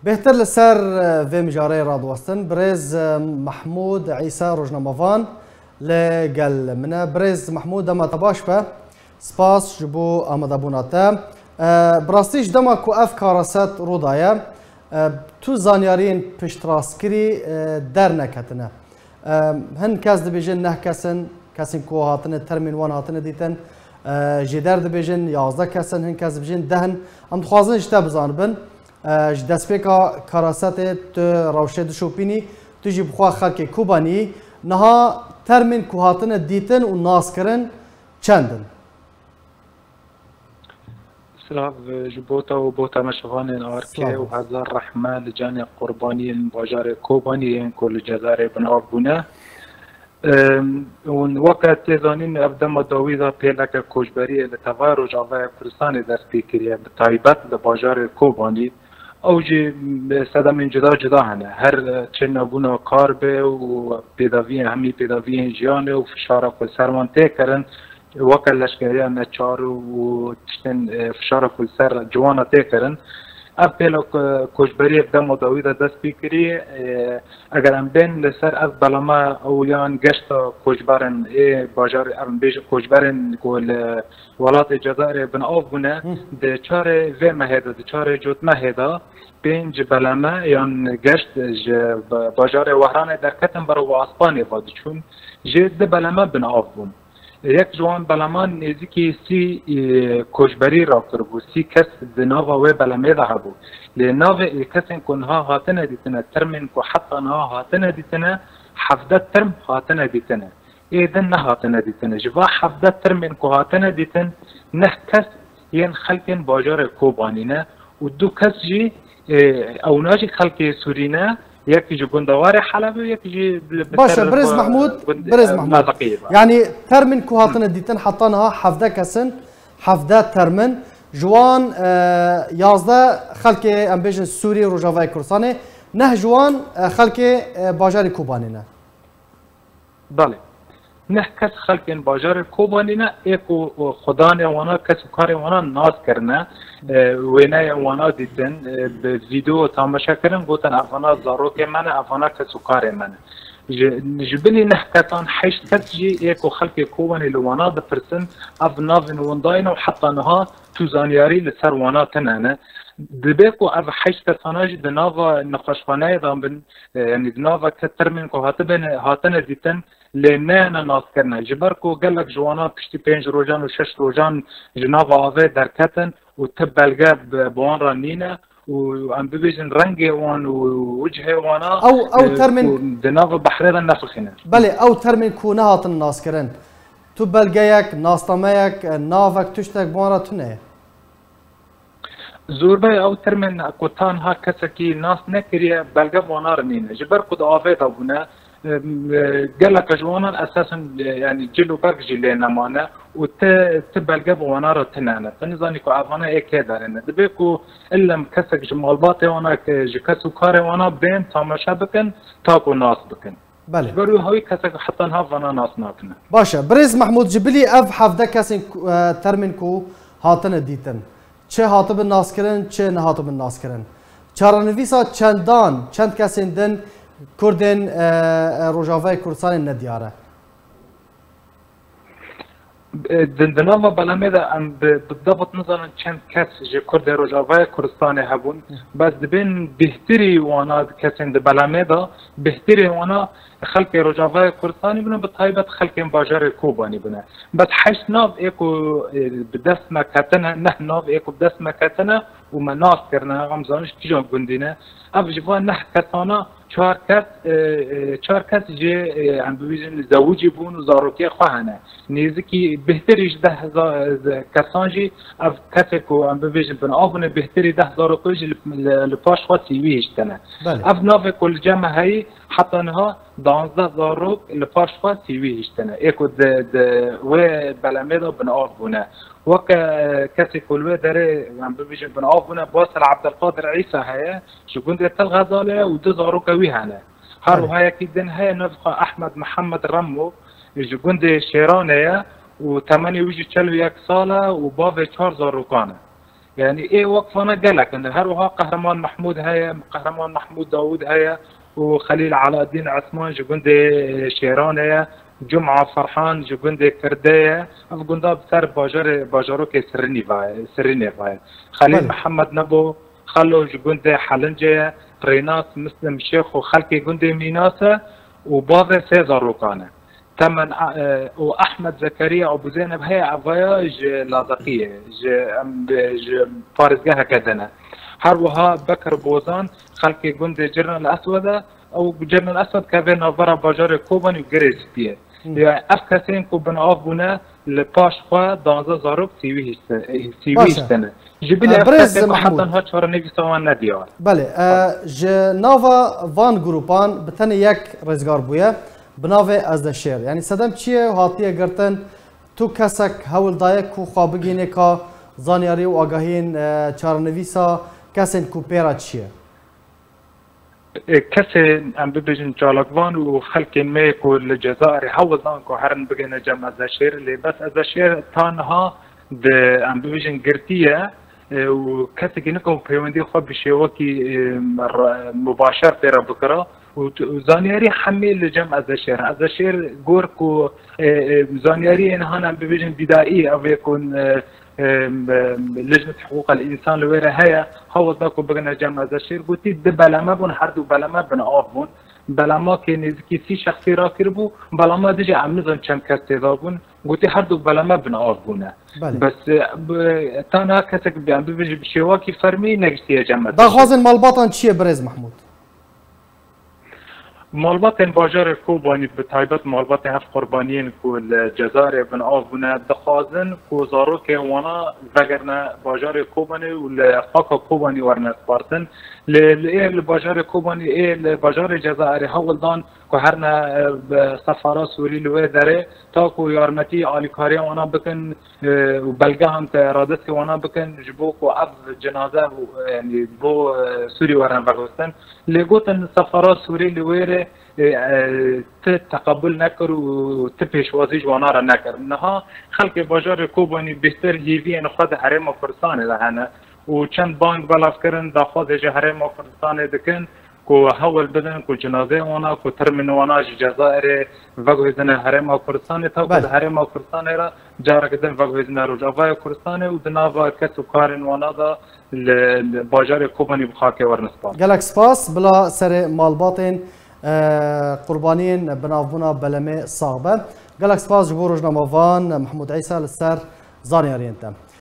بهتر لسر في مجاري رادوستن بريز محمود عيسى روجنامافان لقل من بريز محمود دما تباشبه سپاس جبو آمدابوناته براستیش دما کو اف کارست رودایه تو زانیارین پشتراسکری در نکتنه هن کس دبیجن نه کسین کو هاتنه ترمین وان هاتنه دیتن جدر دبیجن 11 کسن هن کس دبیجن دهن ام دخوازن اجتا بزانبن دسپیکا کاراست تو روشه دشوپینی تو جی بخوا خلق کوبانی نها ترمین کو هاتنه دیتن و ناس کرن چندن سلاف جبوتا و بوتا مشغان آرکه و هزار رحمه لجان قربانی باجار کوبانی کل جزاره بناف بونه اون وقت تزانین ابدام داویدا پیلک کوچبری لتوار و جاوه کردستان دست پیکریه بتایبت لباجار کوبانی اوجی صدام جدا هنه هر چه نبونا کار به و پیداوی همی پیداوی جیانه و فشار کل سروان تکرن وقت لشکریه نچار و تشتن فشار کل سر جوانا تکرن اپیلو کوچبری ابدام داویدا دست پیکری اگر ام بین لسر از بلما اولیان گشت کوچبرن باجار ام بیش کوچبرن کل ولات جزایر بن آف بونه ده چار و مهدا ده چار جوت مهدا بین بلما یان گشت باجار وهران در کتن برو اسپانیا بود چون جد بلما بن آف بون یک جوان بلمان نزدیکی سی کوچبری را کرد و سی کس دناوا و بلمه ده بود لناو کسین کنها هاتنه دیتنه ترمین کو حتی نها هاتنه دیتنه 17 ترم هاتنه دیتنه ایدن نه هاتنه دیتنه جوا 17 ترمین کو هاتنه دیتن نه کس ین خلقین باجار کوبانینه و دو کس جی او ناجی خلق سورینه یکی جو گندوار حلب و یکی جو باشه برز محمود يعني ترمن كوهاتنا ديتن حطانها حفده كسن حفده ترمن جوان يازده خلق امبيجن سوري روجافاي كردستان نه جوان خلق باجار کوبانینا بله نه کس خلق باجار کوبانینا ایکو خدا نه وانا کس کار وانا ناز کرنه و نه وانا دیدن به ویدیو تماشا کردن گفتن افغانا زاروک من افغانا کس کار من جبلی نه کتان حیش کس جی ایکو خلق کوبانی لوانا دپرسن اف ناون ونداین و حتی نها تو زانیاری لسر وانا تنانه دبیکو اف حیش کساناج دناوا نقاشخانه دامبن یعنی دناوا کتر من کو هاتن دیتن لنه ناس کرنه جبرکو گلک جوانا پشتی 5 روزان و 6 روزان جناوا آوه در کتن و تبلگه بوان رانینه و ام ببیجن رنگ وان و وجه وانا او ترمن دناوا بحرير نفخنه بله او ترمن کو نهات ناس کرن تو بلگه ناستامه نافک تشتک بوان را تونه زوربه او ترمن کوتان ها کسکی ناس نکریه بلگه وانا رنینه جبرکو دا آوه دابونه قالك جوانا اساسا يعني جلو باك جيلي نمانه و تبلغ وانا رو تنانه فنظاني كو افانا اي كدارنه دبيكو الا مكسك جمالباتي وانا جكسو كاري وانا بين تماشا بكن تاكو ناس بكن بله برو هوي كسك حتى ها وانا ناس ناكنه باشا بريز محمود جبلي اف حفده كاسين ترمنكو هاتن ديتن چه هاتب الناس کرن چه نهاتب الناس کرن چارنویسا چندان چند کسین دن کردن روجاوای کردستان ندیاره دندناوا بلامده ام بالضبط نظرا چند کس جه کرد روجاوای کردستان هبون بس دبین بهتری وانا کسین د بلامده بهتری وانا خلق روجاوای کردستانی بنا بطایبت خلق باجار کوبانی بنا بس حش ناف ایکو بدست مکتنه نه ناف ایکو بدست مکتنه و مناس کرنه غمزانش کجا گندینه اف جوان نه کسانا چهار کس جه ام ببینن زوجی بون و زاروکی خواهنه نیزکی بهتریش 10 کسان جی اف کسی کو ام ببینن بن آبونه بهتری 10 زاروکی جی لپاش خواهد سیویش کنه اف ناف کل جمع هایی حتی نها 12 زاروک لپاش خواهد سیویش کنه ایکو و بلمه دا بن آبونه وك كاسي كلوه داره عم بيجي بن عافونه بوصل عبد القادر عيسى هيا شو كنت تلغزاله ودزارو كوي هنا هارو هيا كيدن هيا نفقه احمد محمد رمو جو كنت شيرانه و 8 ويجي تشلو يك ساله و باو 4000 روكانه يعني ايه وقفنا قالك ان هروها قهرمان محمود هيا قهرمان محمود داوود هيا وخليل علاء الدين عثمان جوندي شيران هيا جمعة فرحان جوندي كردية أفقندا بسر باجارو كي سريني فاي خليل محمد نبو خلو جوندي حلنجية ريناس مسلم شيخ وخلقي جوندي ميناسة وباضي سيزار روكانه تمن واحمد زكريا ابو زينب هي عفاياج لاذقيه فارزقها كذا هروها بكر بوزان خلقي جندي جرن الاسود او جرن الاسود كافي نظره باجار كوبان وجريس بيه يعني افكاسين كوبن افبونا لباش خوا دانزا زاروب سيويش سنه جبلي برز محمود حتى هاتشور نيفي سوان نديار بله نافا فان جروبان بتني يك رزگار بويه بناوی از دشیر یعنی صدم چیه و هاتیه گرتن تو کسک هول دایک کو خوابگینه که زانیاری و آگاهین چارنویسا کسین کو پیرا چیه کسی ام ببیجن جالگوان و خلق می کو الجزائر هول دان کو هرن بگنه جمع از دشیر لی بس از دشیر تانها ده ام ببیجن گرتیه و کسی که نکو پیوندی خواب بشه وکی مباشر پیرا بکره وزانياري حمل لجمع الزشير غوركو زانياري انهانا بفيجن بدائي او يكون لجنه حقوق الانسان لويرا هيا هو ذاكو بغنا جمع الزشير قلتي بلما بون حردو بلما بن افون بلما كان كيسي شخصي راكربو بلما دجا عملزن كم كاستيضابون قلتي حردو بلما بن افونه بس تانا كتك بيجي بشواكي فرمي نجسي جمع دا خوازن مالباطن چیه برز محمود مالبات باجار کوبانی به تایبت مالبات هفت قربانیین کو الجزائر بن آفونه دخازن کو زاروک وانا وگرنه باجار کوبانی و لخاک کوبانی ورنه سپارتن ل باجار کوبانی ل باجار جزائر هول دان کو هرنا سفارا سوری لوی داره تا کو یارمتی آلیکاری وانا بکن و بلگه هم ارادت وانا بکن جبو کو عفو جنازه یعنی بو سوری ورنه بگوستن لگوتن سفارا سوری لوی تقبل نکر و پیشوازی جوانا را نکر نها خلق باجار کوبانی بهتر هیوی ان خود حرم و فرسانه دهنه و چند بانک بلاف کرن داخواز حرم و فرسانه دکن کو حول بدن کو جنازه وانا کو ترمن وانا جزائر وگویزن حرم و فرسانه تا کو حرم و فرسانه را جارا کدن وگویزن روجاوای فرسانه و دناوا کسو کارن وانا دا باجار کوبانی بخاکه ورنسپاس گلک سپاس بلا سر مالباتین قربانين بنافونا بلمي صاغبه قالك سباز جبور روجنامافان محمود عيسى للسر زانيارينتا